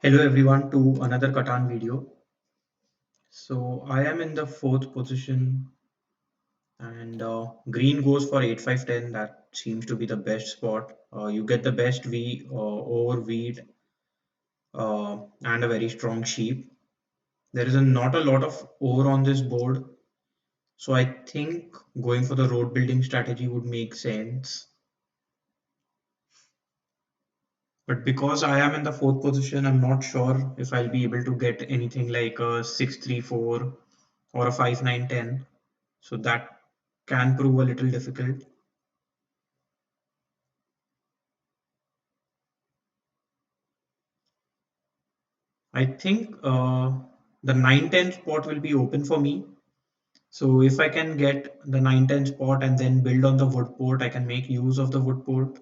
Hello everyone to another Catan video. So I am in the fourth position and green goes for 8-5-10. That seems to be the best spot. You get the best V over wheat and a very strong sheep. There is not a lot of ore on this board. So I think going for the road building strategy would make sense. But because I am in the fourth position, I'm not sure if I'll be able to get anything like a 6-3-4 or a 5-9-10. So that can prove a little difficult. I think the 9-10 spot will be open for me. So if I can get the 9-10 spot and then build on the wood port, I can make use of the wood port.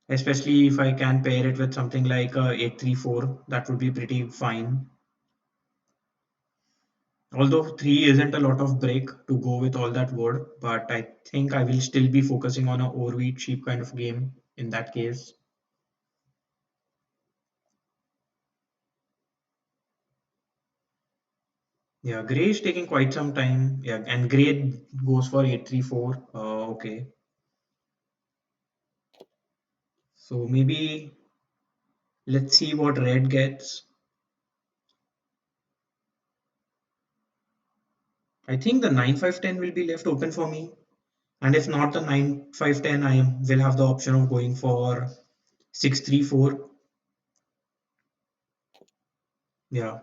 Especially if I can pair it with something like 8-3-4, that would be pretty fine. Although 3 isn't a lot of break to go with all that wood, but I think I will still be focusing on a overweight sheep kind of game in that case. Yeah, gray is taking quite some time. Yeah, and gray goes for 8-3-4. Okay. So maybe let's see what red gets. I think the 9-5-10 will be left open for me. And if not the 9-5-10, I will have the option of going for 6-3-4. Yeah.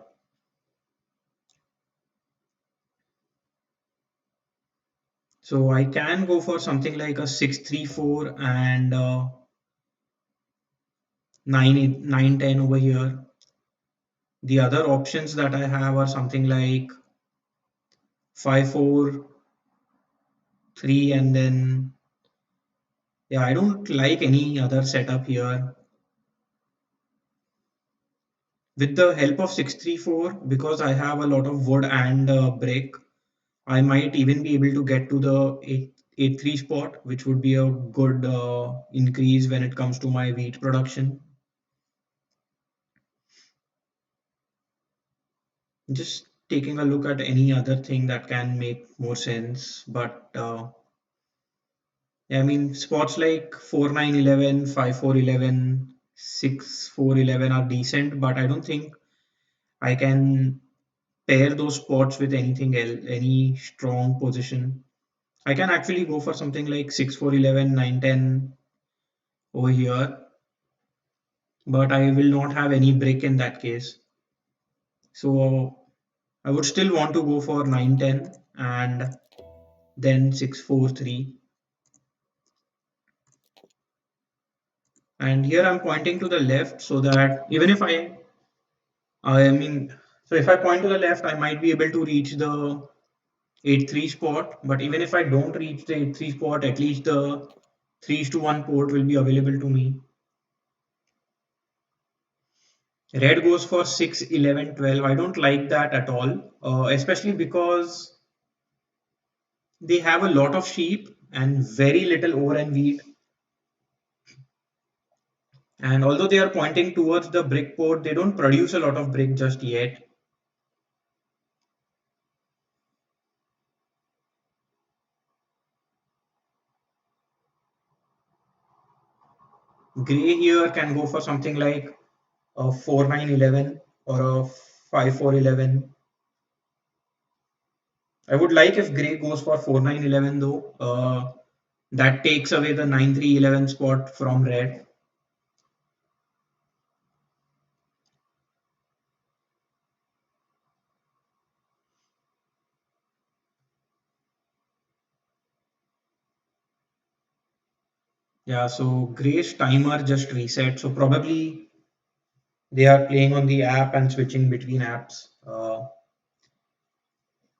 So I can go for something like a 6-3-4 and 9-10 over here. The other options that I have are something like 5-4-3 and then yeah, I don't like any other setup here. With the help of 6-3-4, because I have a lot of wood and brick, I might even be able to get to the 8-3 spot, which would be a good increase when it comes to my wheat production. Just taking a look at any other thing that can make more sense, but yeah, I mean spots like 4-9-11, 5-4-11, 6-4-11 are decent, but I don't think I can pair those spots with anything else, any strong position. I can actually go for something like 6-4-11, 9-10 over here, but I will not have any brick in that case. So I would still want to go for 9-10 and then 6-4-3. And here I'm pointing to the left so that even if I mean, so if I point to the left, I might be able to reach the 8-3 spot. But even if I don't reach the 8-3 spot, at least the 3-1 port will be available to me. Red goes for 6-11-12. I don't like that at all, especially because they have a lot of sheep and very little ore and wheat. And although they are pointing towards the brick port, they don't produce a lot of brick just yet. Gray here can go for something like a 4-9-11 or a 5-4-11. I would like if gray goes for 4-9-11 though. That takes away the 9-3-11 spot from red. Yeah, so gray's timer just reset. So probably they are playing on the app and switching between apps.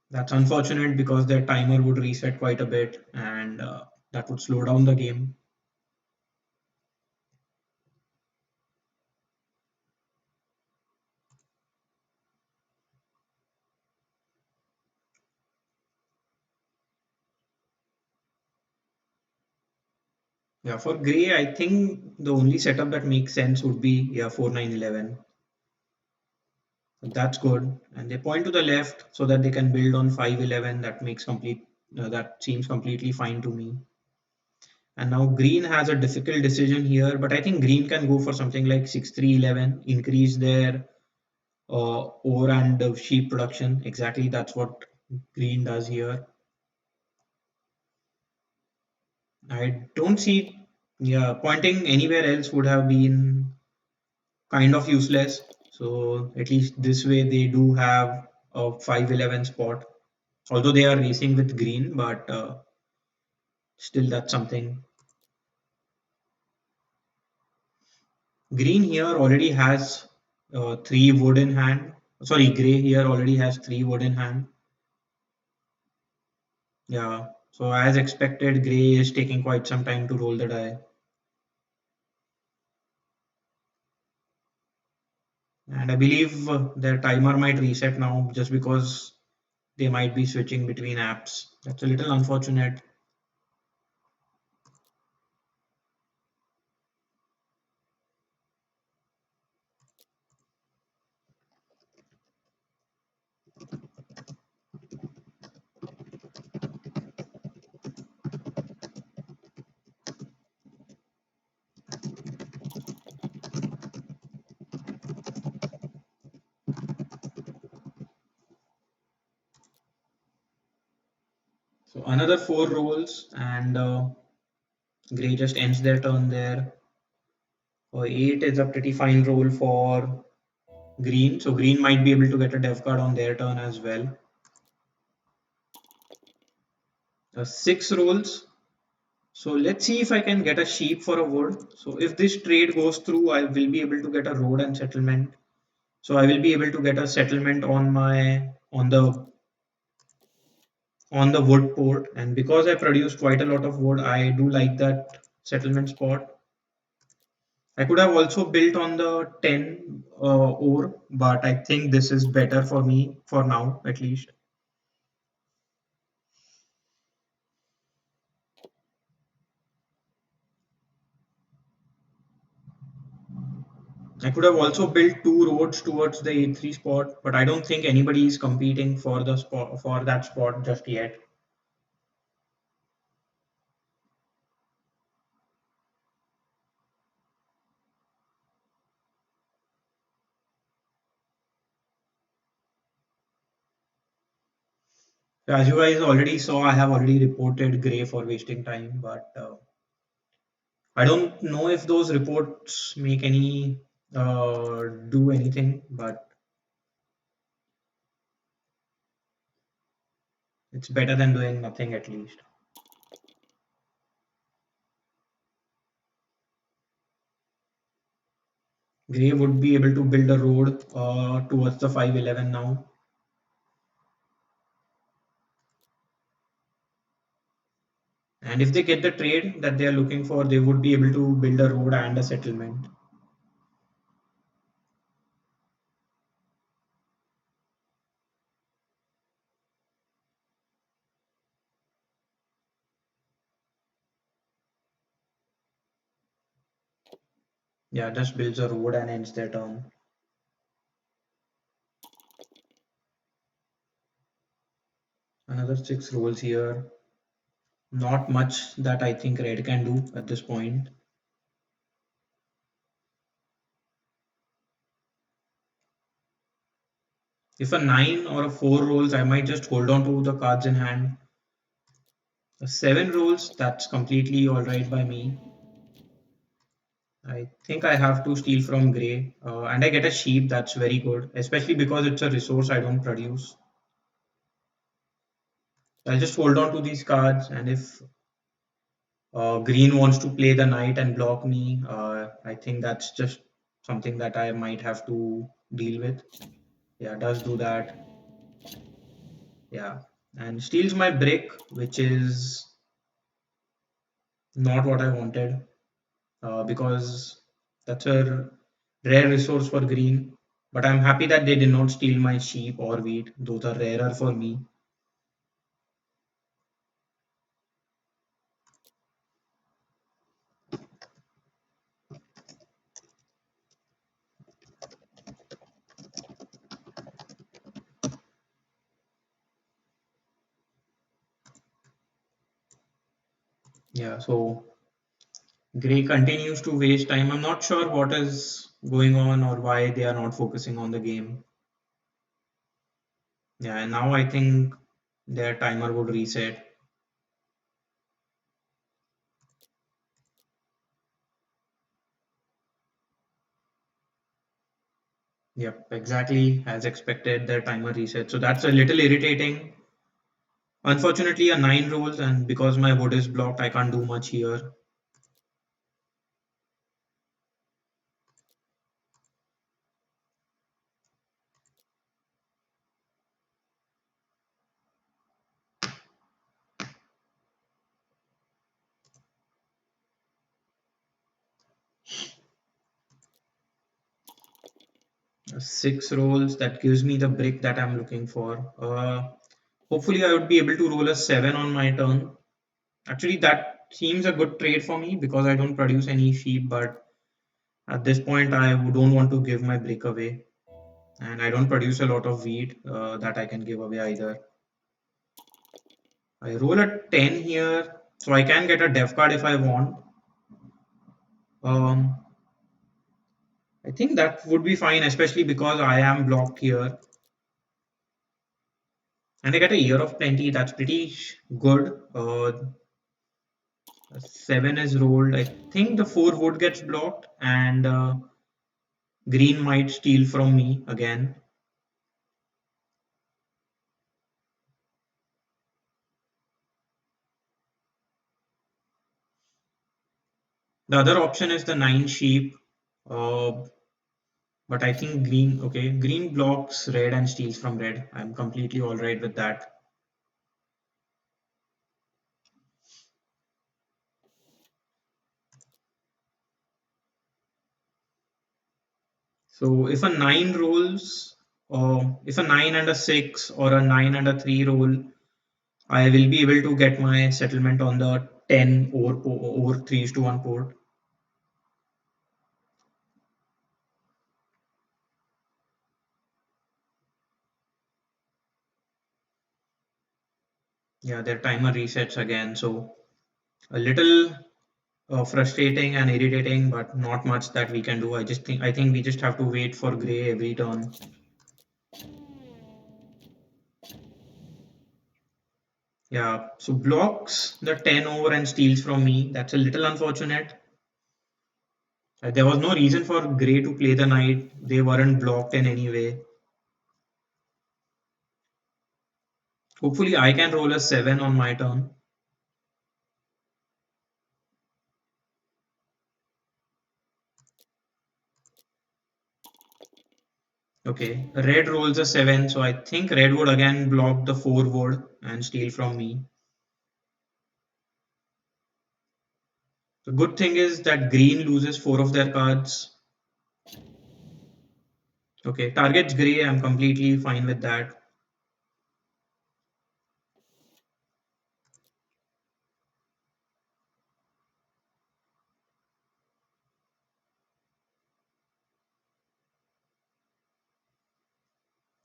That's unfortunate because their timer would reset quite a bit and that would slow down the game. Yeah, for Grey, I think the only setup that makes sense would be, yeah, 4-9-11. That's good. And they point to the left so that they can build on 5-11. That seems completely fine to me. And now Green has a difficult decision here, but I think Green can go for something like 6-3-11, increase their ore and sheep production. Exactly, that's what Green does here. I don't see, yeah, pointing anywhere else would have been kind of useless. So at least this way they do have a 5-11 spot. Although they are racing with green, but still that's something. Green here already has 3 wood in hand. Sorry, gray here already has 3 wood in hand. Yeah. So as expected, gray is taking quite some time to roll the die. And I believe their timer might reset now just because they might be switching between apps. That's a little unfortunate. So another 4 rolls, and gray just ends their turn there. 8 is a pretty fine roll for green. So green might be able to get a dev card on their turn as well. 6 rolls. So let's see if I can get a sheep for a wood. So if this trade goes through, I will be able to get a road and settlement. So I will be able to get a settlement on the wood port. And because I produce quite a lot of wood, I do like that settlement spot. I could have also built on the 10 ore, but I think this is better for me for now, at least. I could have also built 2 roads towards the A3 spot, but I don't think anybody is competing for the spot for that spot just yet. So as you guys already saw, I have already reported Gray for wasting time, but I don't know if those reports make any do anything, but it's better than doing nothing at least. Gray would be able to build a road towards the 5-11 now. And if they get the trade that they are looking for, they would be able to build a road and a settlement. Yeah, just builds a road and ends their turn. Another 6 rolls here. Not much that I think red can do at this point. If a 9 or a 4 rolls, I might just hold on to the cards in hand. A 7 rolls, that's completely alright by me. I think I have to steal from Grey. And I get a sheep, that's very good. Especially because it's a resource I don't produce. I'll just hold on to these cards, and if Green wants to play the knight and block me, I think that's just something that I might have to deal with. Yeah, does do that. Yeah, and steals my brick, which is not what I wanted, because that's a rare resource for green. But I'm happy that they did not steal my sheep or wheat. Those are rarer for me. Yeah, so Gray continues to waste time. I'm not sure what is going on or why they are not focusing on the game. Yeah, and now I think their timer would reset. Yep, exactly as expected, their timer reset. So that's a little irritating. Unfortunately, a 9 rolls, and because my wood is blocked, I can't do much here. 6 rolls, that gives me the brick that I'm looking for. Hopefully, I would be able to roll a 7 on my turn. Actually, that seems a good trade for me because I don't produce any sheep, but at this point, I don't want to give my brick away. And I don't produce a lot of wheat that I can give away either. I roll a 10 here, so I can get a dev card if I want. Um, I think that would be fine, especially because I am blocked here. And I get a year of plenty, that's pretty good. 7 is rolled. I think the 4 wood gets blocked, and green might steal from me again. The other option is the 9 sheep. Uh, but I think green, okay, green blocks red and steals from red. I'm completely alright with that. So if a 9 rolls, if a 9 and a 6 or a 9 and a 3 roll, I will be able to get my settlement on the 10 over 3 to 1 port. Yeah, their timer resets again. So a little frustrating and irritating, but not much that we can do. I think we just have to wait for gray every turn. Yeah, so blocks the 10 over and steals from me. That's a little unfortunate. There was no reason for gray to play the knight. They weren't blocked in any way. Hopefully, I can roll a 7 on my turn. Okay, red rolls a 7, so I think red would again block the 4 wood and steal from me. The good thing is that green loses 4 of their cards. Okay, target's gray, I'm completely fine with that.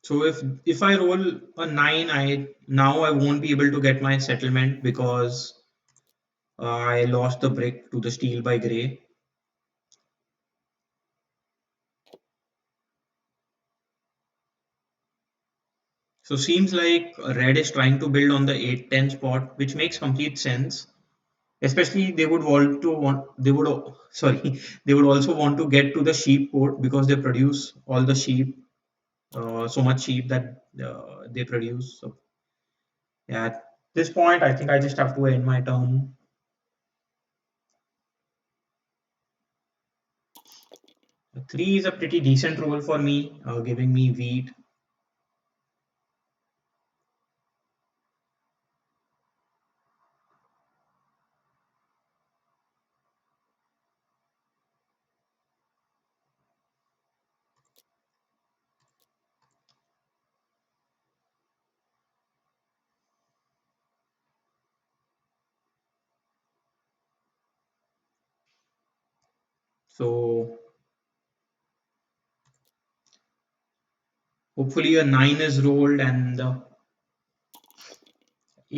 So if I roll a 9, I won't be able to get my settlement because I lost the brick to the steal by gray. So seems like red is trying to build on the 8-10 spot, which makes complete sense. Especially they would sorry they would also want to get to the sheep port because they produce all the sheep, so much sheep that they produce. So yeah, at this point I think I just have to end my turn. 3 is a pretty decent roll for me, giving me wheat. So hopefully a 9 is rolled, and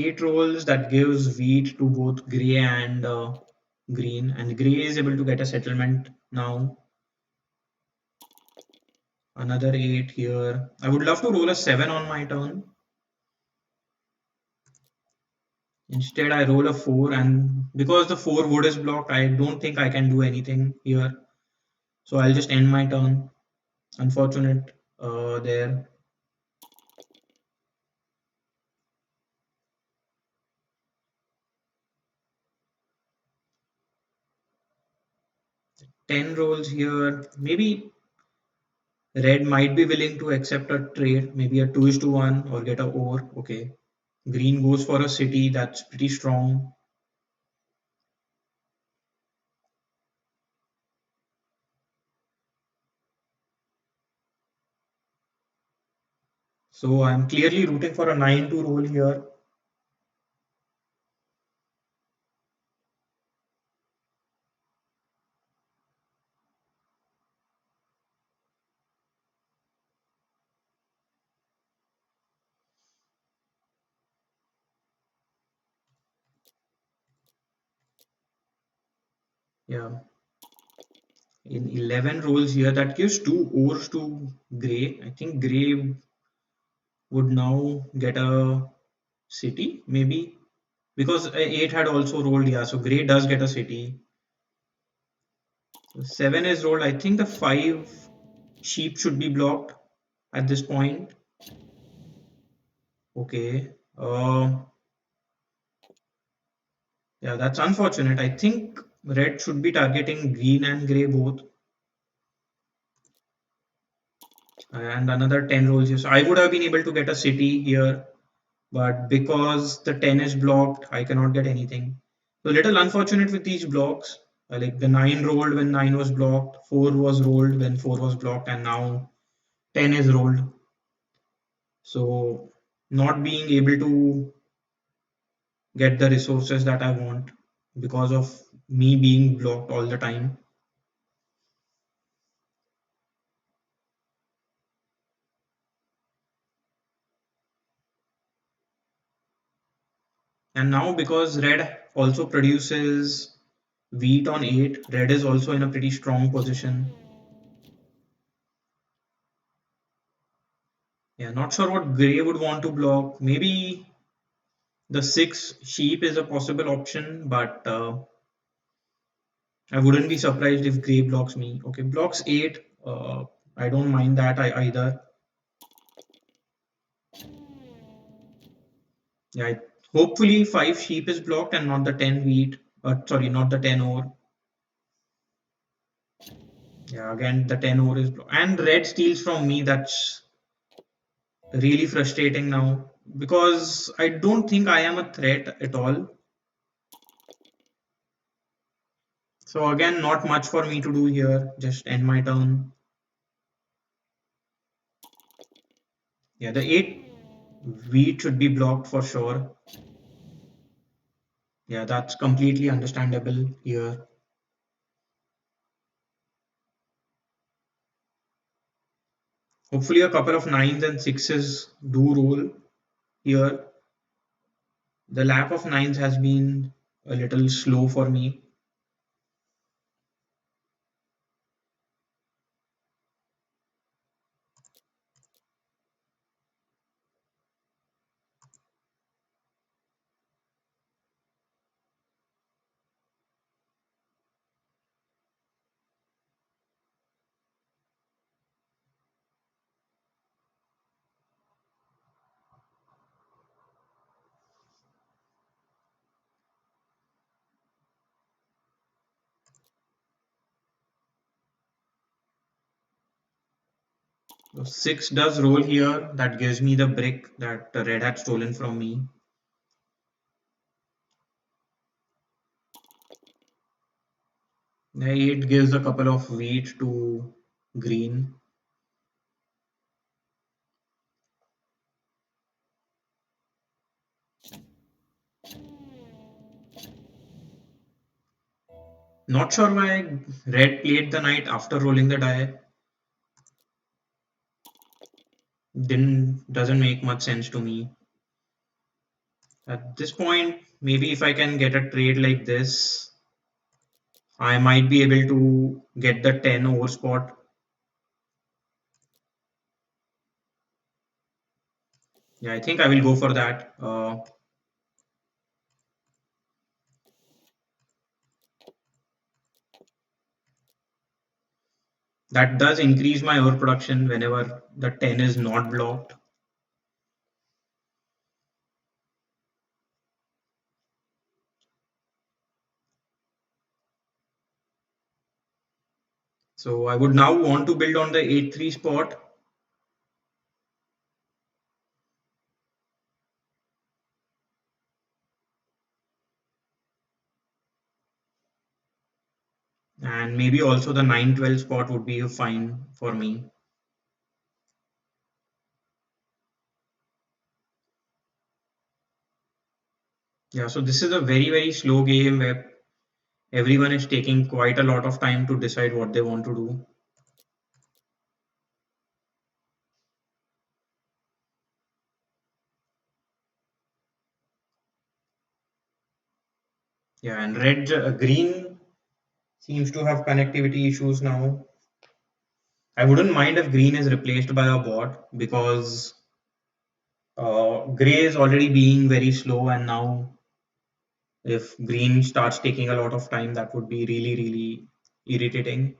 8 rolls, that gives wheat to both grey and green, and grey is able to get a settlement now. Another 8 here. I would love to roll a 7 on my turn. Instead, I roll a 4, and because the 4 wood is blocked, I don't think I can do anything here. So I'll just end my turn. Unfortunate there. 10 rolls here. Maybe red might be willing to accept a trade, maybe a 2:1 or get a ore. Okay. Green goes for a city, that's pretty strong. So I'm clearly rooting for a 9 to roll here. Yeah. In 11 rolls here, that gives 2 ores to Grey. I think Grey would now get a city, maybe. Because 8 had also rolled, yeah. So Grey does get a city. So 7 is rolled. I think the 5 sheep should be blocked at this point. Okay. Yeah, that's unfortunate. I think red should be targeting green and grey both. And another 10 rolls here. So I would have been able to get a city here, but because the 10 is blocked, I cannot get anything. So little unfortunate with these blocks. Like the 9 rolled when 9 was blocked, 4 was rolled when 4 was blocked, and now 10 is rolled. So not being able to get the resources that I want because of me being blocked all the time. And now because red also produces wheat on 8, red is also in a pretty strong position. Yeah, not sure what grey would want to block. Maybe the 6 sheep is a possible option, but I wouldn't be surprised if grey blocks me. Okay, blocks 8. I don't mind that either. Yeah, hopefully 5 sheep is blocked and not the 10 wheat. Sorry, not the 10 ore. Yeah, again the 10 ore is blocked. And red steals from me. That's really frustrating now because I don't think I am a threat at all. So again, not much for me to do here. Just end my turn. Yeah, the 8 wheat should be blocked for sure. Yeah, that's completely understandable here. Hopefully a couple of 9s and 6s do roll here. The lack of 9s has been a little slow for me. So 6 does roll here. That gives me the brick that the red had stolen from me. The 8 gives a couple of wheat to green. Not sure why red played the knight after rolling the die. Didn't doesn't make much sense to me. At this point, maybe if I can get a trade like this, I might be able to get the 10 over spot. Yeah, I think I will go for that. That does increase my overproduction whenever the 10 is not blocked. So I would now want to build on the 8-3 spot. And maybe also the 9-12 spot would be fine for me. Yeah, so this is a very, very slow game where everyone is taking quite a lot of time to decide what they want to do. Yeah, and green seems to have connectivity issues now. I wouldn't mind if green is replaced by a bot because gray is already being very slow, and now if green starts taking a lot of time, that would be really, really irritating.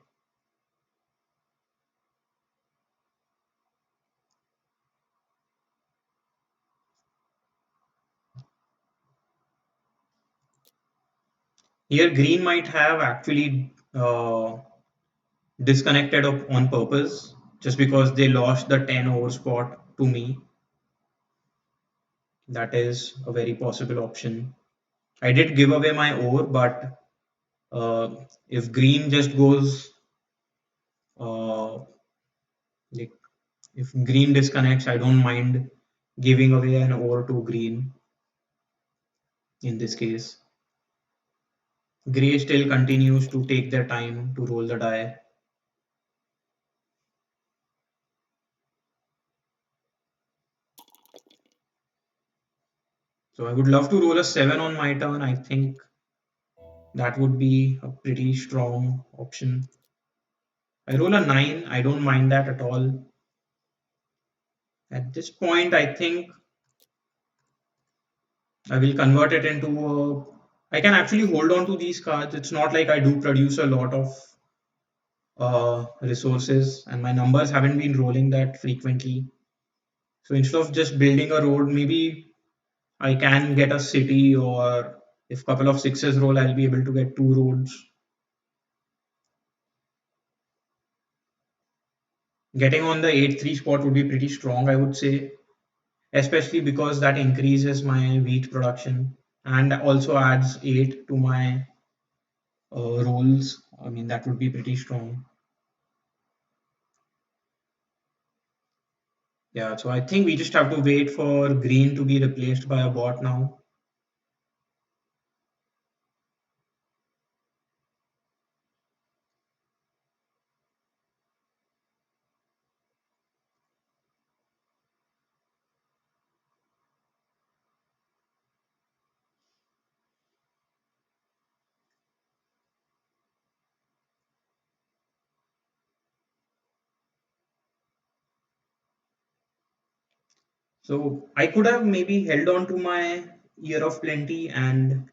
Here, green might have actually disconnected on purpose just because they lost the 10 over spot to me. That is a very possible option. I did give away my over, but if green just goes, like if green disconnects, I don't mind giving away an over to green in this case. Gray still continues to take their time to roll the die. So I would love to roll a 7 on my turn. I think that would be a pretty strong option. I roll a 9. I don't mind that at all. At this point, I think I will convert it into a. I can actually hold on to these cards. It's not like I do produce a lot of resources, and my numbers haven't been rolling that frequently. So instead of just building a road, maybe I can get a city, or if a couple of sixes roll, I'll be able to get two roads. Getting on the 8-3 spot would be pretty strong, I would say, especially because that increases my wheat production and also adds 8 to my rolls. I mean, that would be pretty strong. Yeah, so I think we just have to wait for green to be replaced by a bot now. So I could have maybe held on to my year of plenty and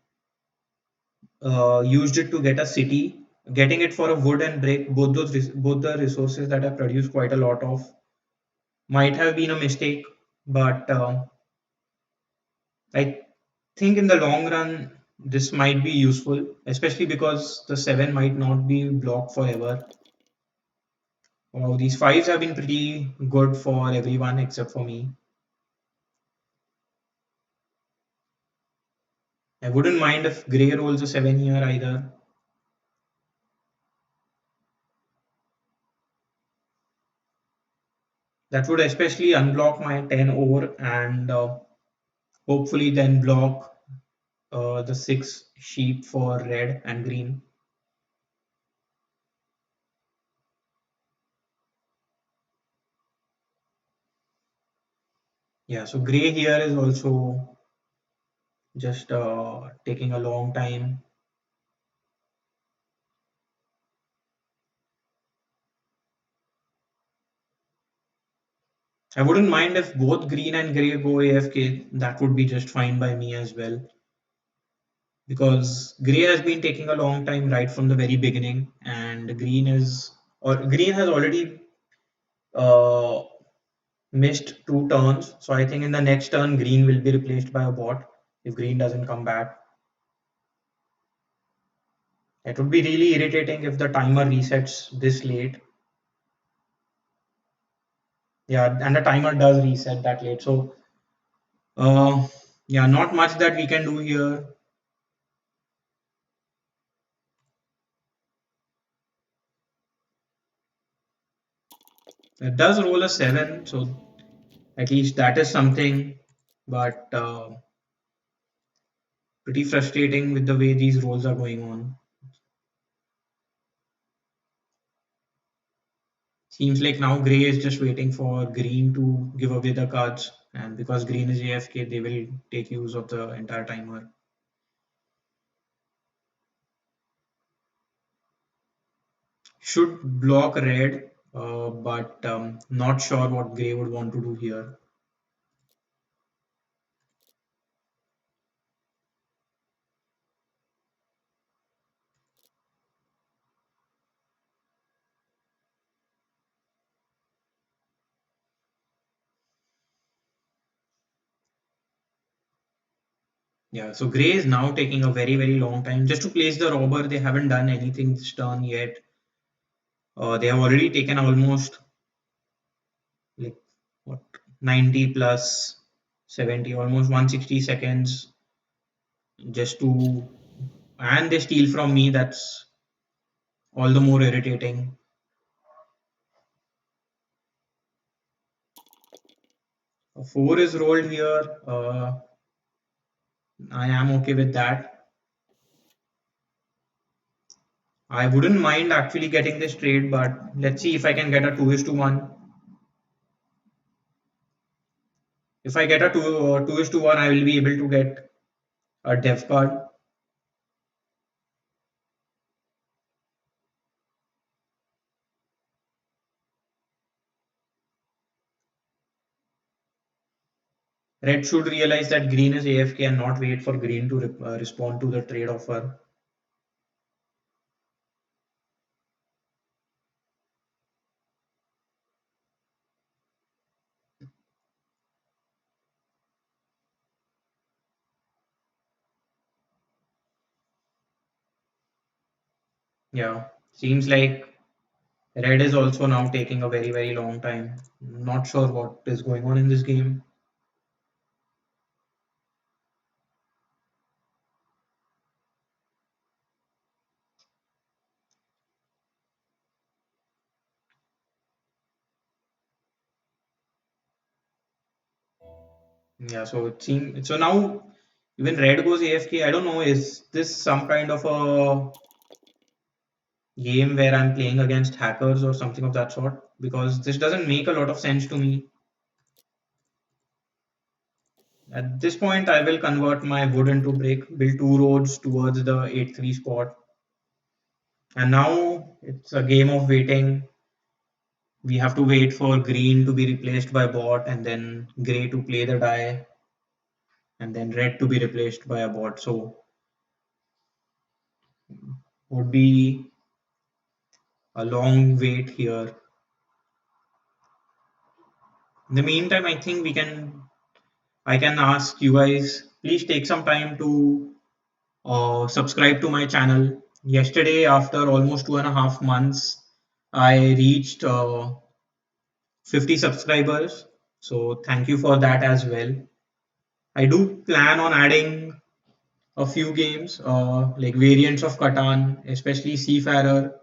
used it to get a city. Getting it for a wood and brick, both the resources that I produce quite a lot of, might have been a mistake, but I think in the long run this might be useful, especially because the 7 might not be blocked forever. Wow, these fives have been pretty good for everyone except for me. I wouldn't mind if Grey rolls a 7 here either. That would especially unblock my 10 over and hopefully then block the 6 sheep for red and green. Yeah, so Grey here is also just taking a long time. I wouldn't mind if both green and gray go AFK. That would be just fine by me as well. Because gray has been taking a long time right from the very beginning, and green has already uh, missed two turns. So I think in the next turn, green will be replaced by a bot if green doesn't come back. It would be really irritating if the timer resets this late. Yeah, and the timer does reset that late. So uh, yeah, not much that we can do here. It does roll a 7, so at least that is something. But pretty frustrating with the way these rolls are going on. Seems like now Grey is just waiting for Green to give away the cards, and because Green is AFK, they will take use of the entire timer. Should block Red, but not sure what Grey would want to do here. Yeah, so Grey is now taking a very, very long time just to place the robber. They haven't done anything this turn yet. They have already taken almost like what 90 plus 70, almost 160 seconds just to, and they steal from me. That's all the more irritating. A 4 is rolled here. I am okay with that. I wouldn't mind actually getting this trade, but let's see if I can get a 2 is to 1. If I get a 2 is to 1, I will be able to get a dev card. Red should realize that green is AFK and not wait for green to respond to the trade offer. Yeah, seems like red is also now taking a very, very long time. Not sure what is going on in this game. Yeah, so it seems so now even red goes AFK. I don't know, is this some kind of a game where I'm playing against hackers or something of that sort? Because this doesn't make a lot of sense to me. At this point, I will convert my wood into brick, build two roads towards the 8-3 spot. And now it's a game of waiting. We have to wait for green to be replaced by bot and then gray to play the die and then red to be replaced by a bot. So would be a long wait here. In the meantime, I can ask you guys, please take some time to subscribe to my channel. Yesterday, after almost 2.5 months, I reached 50 subscribers. So thank you for that as well. I do plan on adding a few games like variants of Catan, especially Seafarer,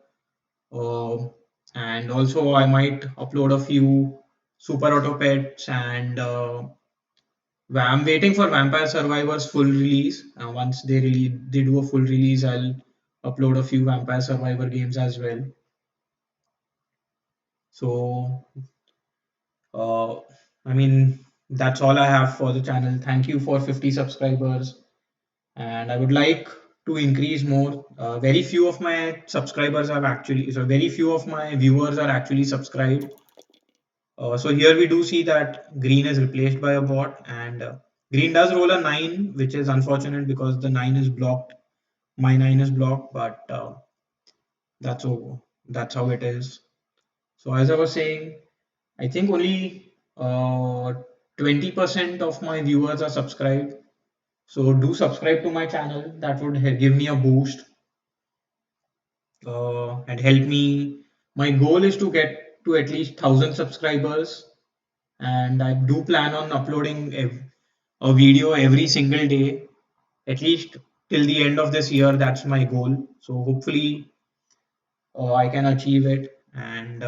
uh, and also I might upload a few Super Auto Pets and I'm waiting for Vampire Survivors full release. Once they do a full release, I'll upload a few Vampire Survivor games as well. So, uh, I mean, that's all I have for the channel. Thank you for 50 subscribers. and I would like to increase more. Very few of my subscribers have actually, so very few of my viewers are actually subscribed. So here we do see that green is replaced by a bot, and green does roll a 9, which is unfortunate because the 9 is blocked. My 9 is blocked, but that's how it is. So as I was saying, I think only 20% of my viewers are subscribed. So do subscribe to my channel. That would give me a boost and help me. My goal is to get to at least 1,000 subscribers, and I do plan on uploading a video every single day, at least till the end of this year. That's my goal. So hopefully I can achieve it, and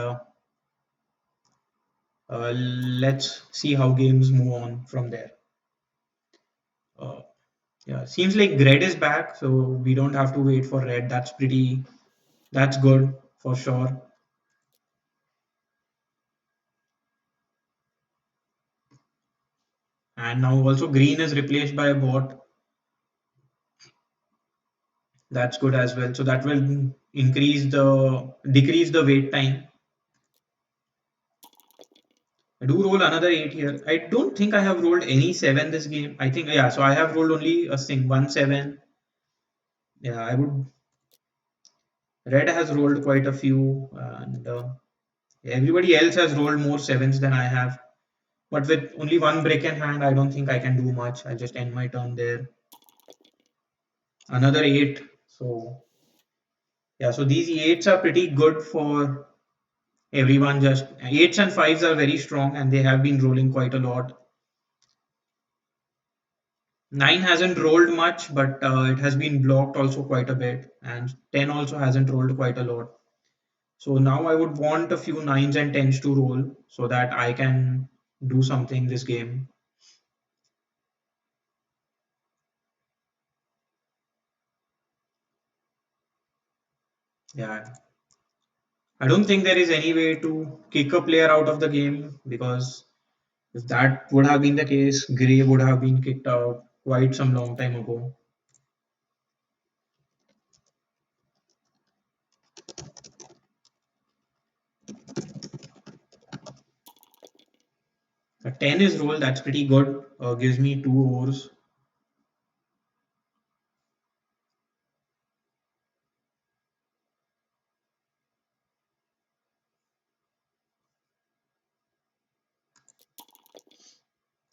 let's see how games move on from there. Uh, yeah, seems like Red is back, so we don't have to wait for Red. That's good for sure. And now also Green is replaced by a bot. That's good as well. So that will decrease the wait time. I do roll another 8 here. I don't think I have rolled any 7 this game. I think, yeah, so I have rolled only a thing, 1 7. Yeah, I would. Red has rolled quite a few, and everybody else has rolled more sevens than I have. But with only one brick in hand, I don't think I can do much. I'll just end my turn there. Another 8. So, yeah, so these 8s are pretty good for everyone. Just 8s and 5s are very strong and they have been rolling quite a lot. 9 hasn't rolled much, but it has been blocked also quite a bit. And 10 also hasn't rolled quite a lot. So now I would want a few 9s and 10s to roll so that I can do something this game. Yeah, I don't think there is any way to kick a player out of the game because if that would have been the case, Gray would have been kicked out quite some long time ago. A 10 is rolled, that's pretty good. Gives me 2 overs.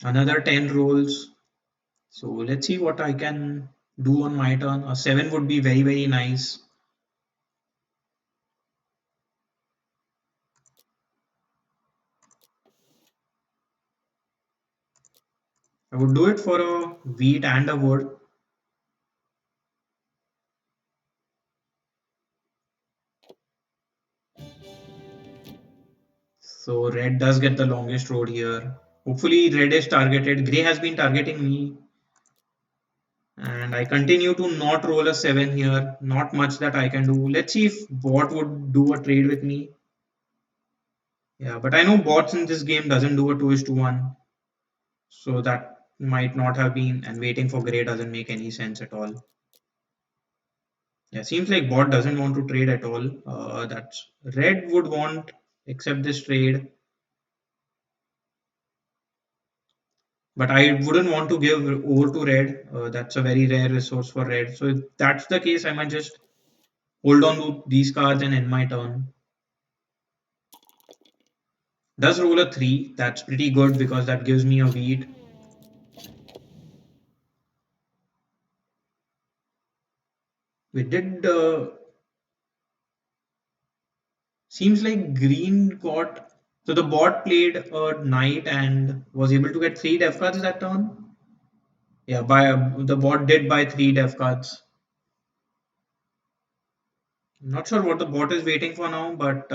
Another 10 rolls. So let's see what I can do on my turn. A 7 would be very, very nice. I would do it for a wheat and a wood. So red does get the longest road here. Hopefully red is targeted. Gray has been targeting me. And I continue to not roll a 7 here. Not much that I can do. Let's see if bot would do a trade with me. Yeah, but I know bots in this game doesn't do a 2 is to 1. So that might not have been. And waiting for gray doesn't make any sense at all. Yeah, seems like bot doesn't want to trade at all. That's red would want accept this trade. But I wouldn't want to give over to red. That's a very rare resource for red. So if that's the case, I might just hold on to these cards and end my turn. Does roll a 3. That's pretty good because that gives me a wheat. We did. Seems like green got. So the bot played a knight and was able to get 3 def cards that turn. Yeah, the bot did buy 3 def cards. Not sure what the bot is waiting for now, but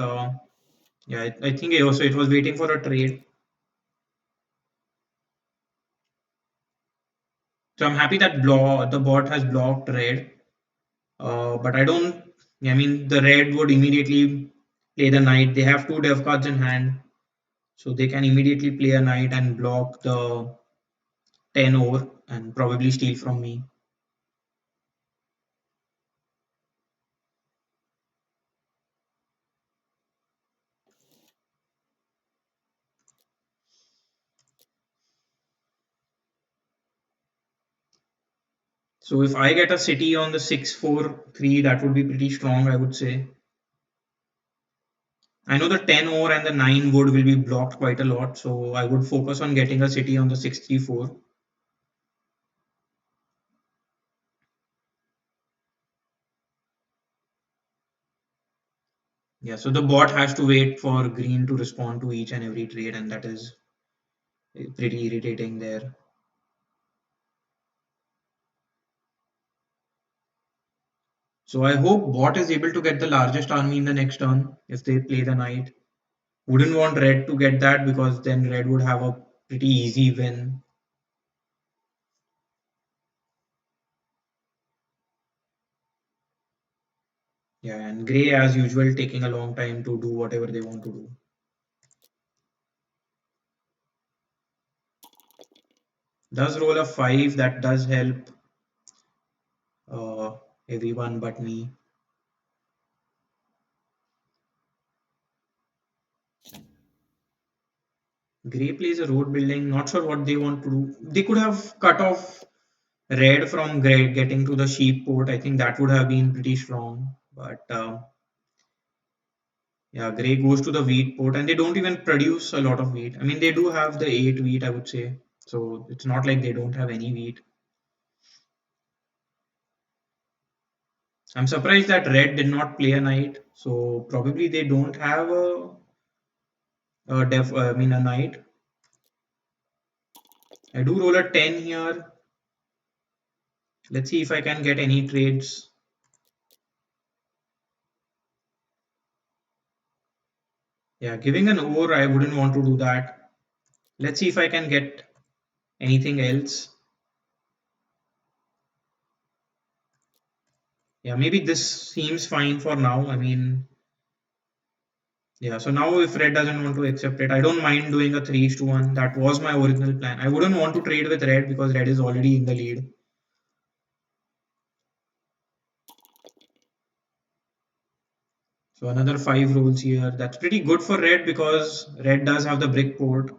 yeah, I think it was waiting for a trade. So I'm happy that the bot has blocked red. But I don't. I mean, the red would immediately play the knight. They have 2 dev cards in hand, so they can immediately play a knight and block the 10 over and probably steal from me. So if I get a city on the 6-4-3, that would be pretty strong, I would say. I know the 10 ore and the 9 wood will be blocked quite a lot, so I would focus on getting a city on the 6-3-4. Yeah, so the bot has to wait for green to respond to each and every trade, and that is pretty irritating there. So I hope bot is able to get the largest army in the next turn if they play the knight. Wouldn't want red to get that because then red would have a pretty easy win. Yeah, and grey as usual taking a long time to do whatever they want to do. Does roll a 5, that does help uh, everyone but me. Grey plays a road building, not sure what they want to do. They could have cut off red from grey getting to the sheep port. I think that would have been pretty strong. But yeah, grey goes to the wheat port and they don't even produce a lot of wheat. I mean, they do have the 8 wheat, I would say. So it's not like they don't have any wheat. I'm surprised that red did not play a knight. So probably they don't have I mean a knight. I do roll a 10 here. Let's see if I can get any trades. Yeah, giving an ore, I wouldn't want to do that. Let's see if I can get anything else. Yeah, maybe this seems fine for now. I mean, yeah, so now if red doesn't want to accept it, I don't mind doing a 3-1. That was my original plan. I wouldn't want to trade with red because red is already in the lead. So another 5 rolls here. That's pretty good for red because red does have the brick port.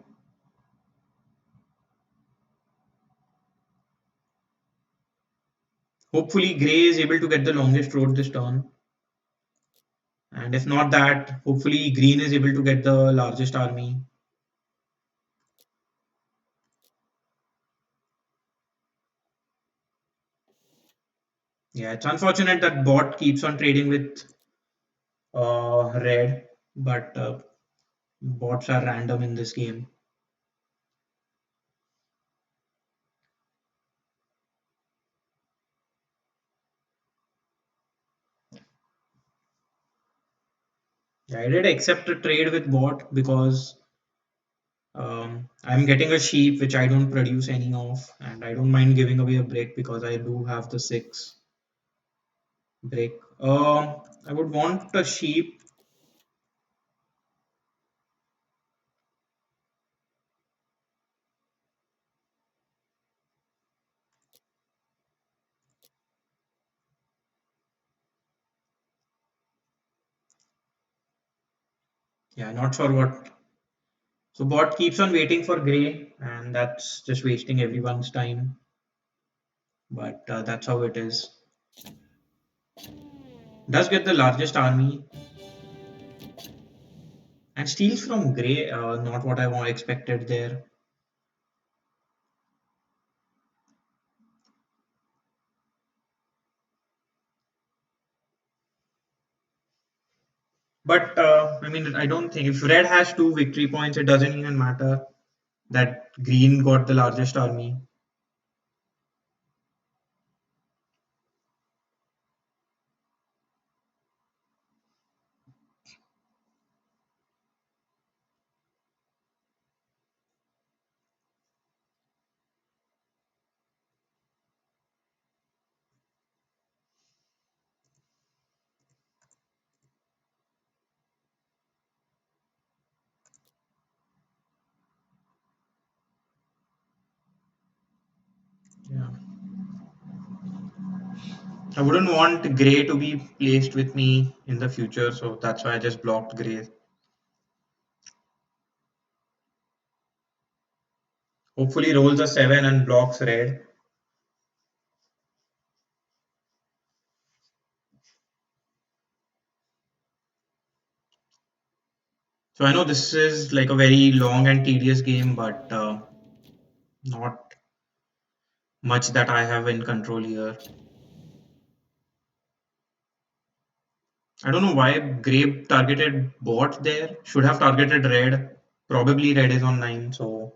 Hopefully grey is able to get the longest road this turn. And if not that, hopefully green is able to get the largest army. Yeah, it's unfortunate that bot keeps on trading with red, but bots are random in this game. Yeah, I did accept a trade with bot because I'm getting a sheep which I don't produce any of, and I don't mind giving away a brick because I do have the 6 brick. I would want a sheep. Yeah, not sure what. So bot keeps on waiting for grey, and that's just wasting everyone's time. But that's how it is. Does get the largest army and steals from grey. Not what I expected there. But I mean, I don't think if red has 2 victory points, it doesn't even matter that green got the largest army. Yeah. I wouldn't want grey to be placed with me in the future, so that's why I just blocked grey. Hopefully rolls a 7 and blocks red. So I know this is like a very long and tedious game, but not much that I have in control here. I don't know why Grey targeted bot there. Should have targeted red. Probably red is on 9, so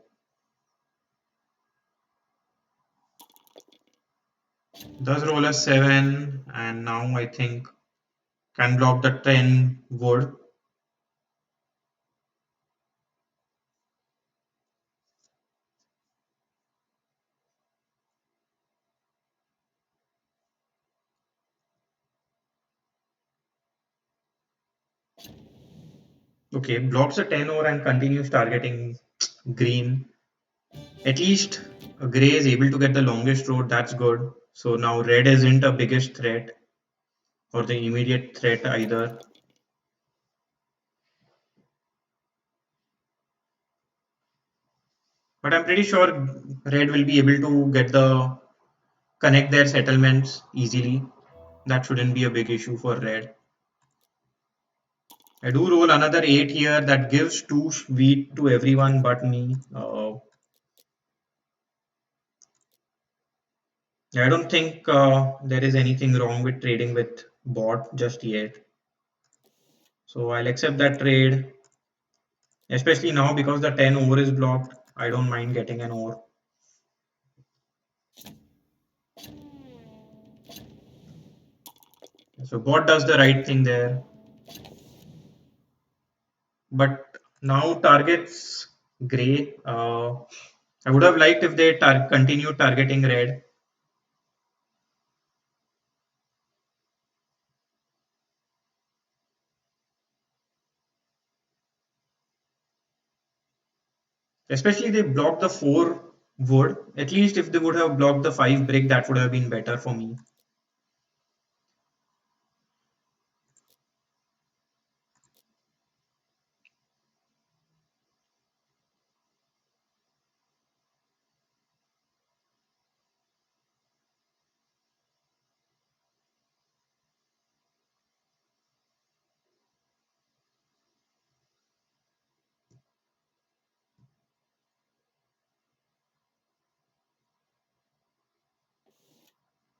does roll a 7, and now I think can block the 10 wood. Okay, blocks the 10 over and continues targeting green. At least Grey is able to get the longest road, that's good. So now red isn't a biggest threat or the immediate threat either. But I'm pretty sure red will be able to get the connect their settlements easily. That shouldn't be a big issue for red. I do roll another 8 here that gives 2 wheat to everyone but me. I don't think there is anything wrong with trading with bot just yet. So I'll accept that trade, especially now because the 10 over is blocked. I don't mind getting an over. So bot does the right thing there. But now targets grey. I would have liked if they continued targeting red. Especially they blocked the 4 wood. At least if they would have blocked the 5 brick, that would have been better for me.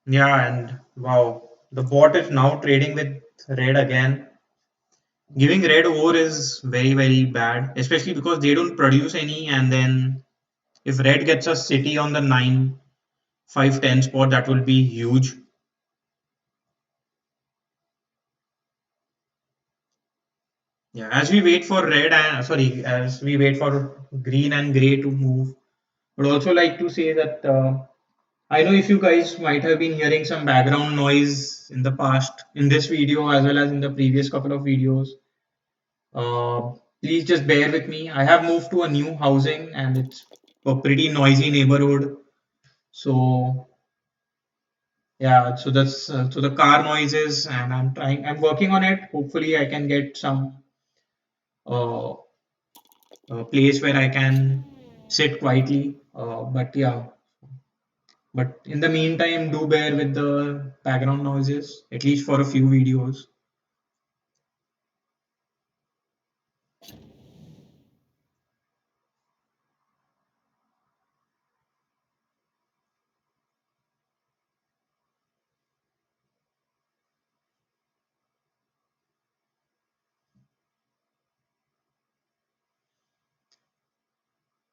Yeah, and wow, the bot is now trading with red again. Giving red over is very, very bad, especially because they don't produce any. And then if red gets a city on the 9, 5, 10 spot, that will be huge. Yeah, as we wait for red and sorry, as we wait for green and gray to move, would also like to say that I know if you guys might have been hearing some background noise in the past in this video as well as in the previous couple of videos. Please just bear with me. I have moved to a new housing and it's a pretty noisy neighborhood. So yeah, so that's so the car noises, and I'm working on it. Hopefully, I can get some uh, place where I can sit quietly. But yeah, but in the meantime, do bear with the background noises, at least for a few videos.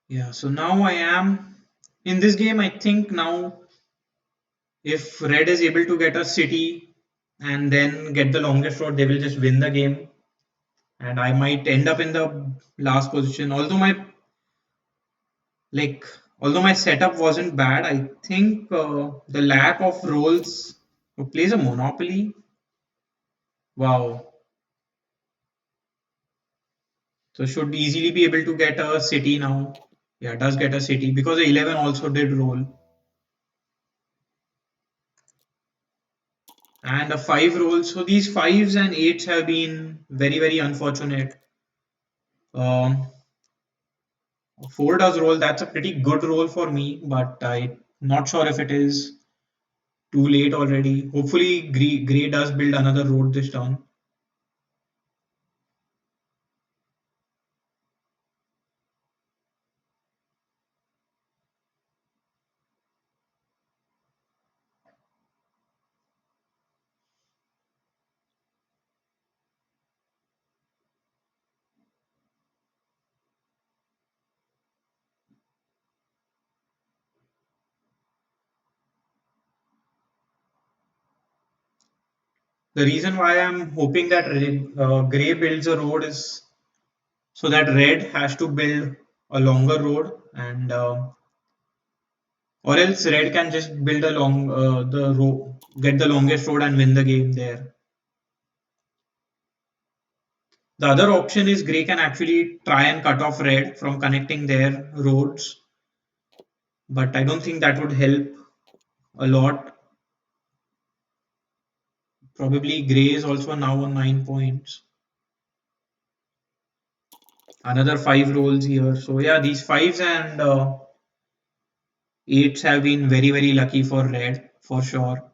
Yeah, so now I am in this game. I think now if red is able to get a city and then get the longest road, they will just win the game. And I might end up in the last position. Like although my setup wasn't bad, I think the lack of roles who plays a monopoly. Wow. So should easily be able to get a city now. Yeah, does get a city because the 11 also did roll. And a 5 rolls. So these 5s and 8s have been very, very unfortunate. Um, 4 does roll. That's a pretty good roll for me, but I'm not sure if it is too late already. Hopefully, Gray, does build another road this turn. The reason why I'm hoping that Grey builds a road is so that Red has to build a longer road, and or else Red can just build a long the road, get the longest road and win the game there. The other option is Grey can actually try and cut off Red from connecting their roads, but I don't think that would help a lot. Probably Grey is also now on 9 points. Another five rolls here. So yeah, these fives and eights have been very, very lucky for Red for sure.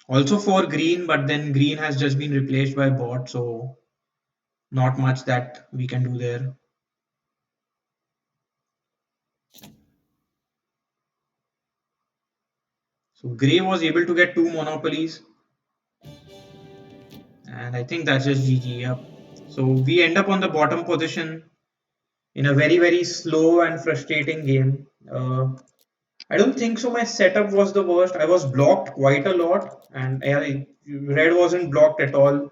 Also for Green, but then Green has just been replaced by Bot, so not much that we can do there. So Grey was able to get two monopolies, and I think that's just GG. Yep. So we end up on the bottom position in a very, very slow and frustrating game. I don't think so. My setup was the worst. I was blocked quite a lot, and Red wasn't blocked at all.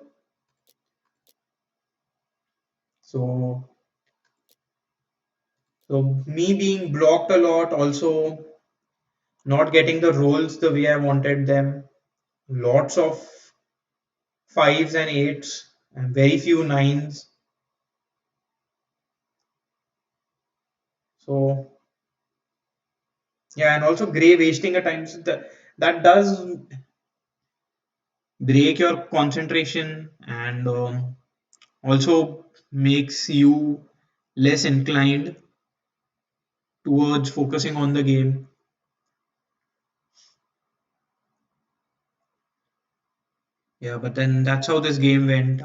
So, so me being blocked a lot, also not getting the rolls the way I wanted them. Lots of fives and eights, and very few nines. So yeah, and also Gray wasting a time. So that does break your concentration and also makes you less inclined towards focusing on the game. Yeah, but then that's how this game went.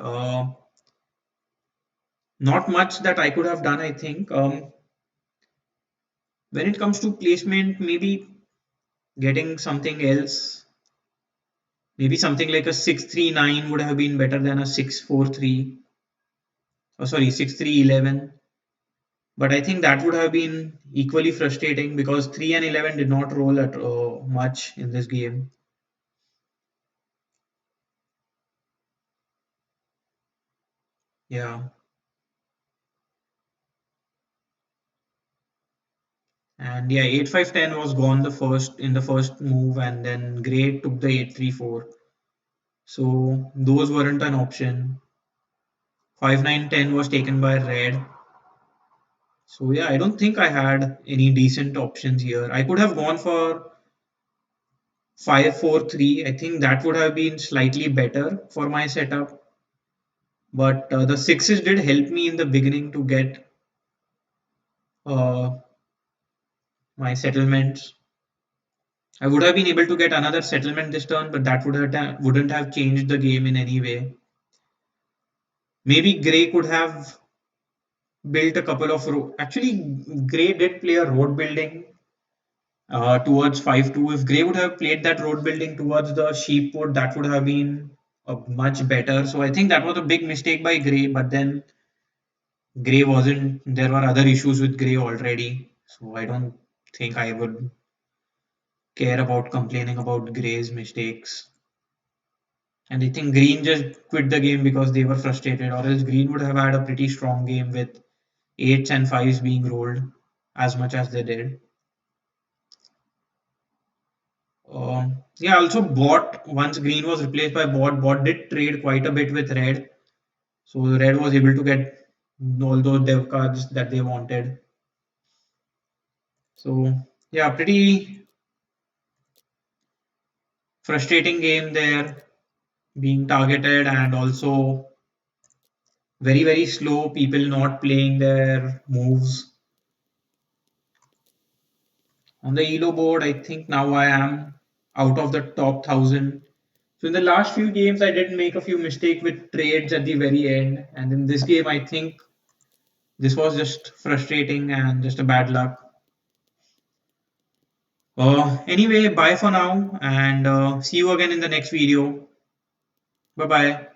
Not much that I could have done, I think. When it comes to placement, maybe getting something else, maybe something like a 6-3-9 would have been better than a 6-4-3. Oh, sorry, 6-3-11. But I think that would have been equally frustrating because 3 and 11 did not roll at much in this game. Yeah. And yeah, 8-5-10 was gone the first move, and then Gray took the 8-3-4. So those weren't an option. 5-9-10 was taken by Red. So yeah, I don't think I had any decent options here. I could have gone for 5-4-3. I think that would have been slightly better for my setup. But the sixes did help me in the beginning to get uh, my settlements. I would have been able to get another settlement this turn, but that wouldn't have changed the game in any way. Maybe Gray could have built a couple of actually Gray did play a road building towards 5-2. If Gray would have played that road building towards the sheep port, that would have been much better. So I think that was a big mistake by Gray, but then Gray wasn't, there were other issues with Gray already. So I don't think I would care about complaining about Gray's mistakes. And I think Green just quit the game because they were frustrated, or else Green would have had a pretty strong game with eights and fives being rolled as much as they did. Yeah, also Bot, once Green was replaced by Bot did trade quite a bit with Red. So Red was able to get all those dev cards that they wanted. So yeah, pretty frustrating game there, being targeted and also very, very slow, people not playing their moves. On the ELO board, I think now I am out of the top 1,000. So in the last few games, I did make a few mistakes with trades at the very end. And in this game, I think this was just frustrating and just a bad luck. Anyway, bye for now and see you again in the next video. Bye bye.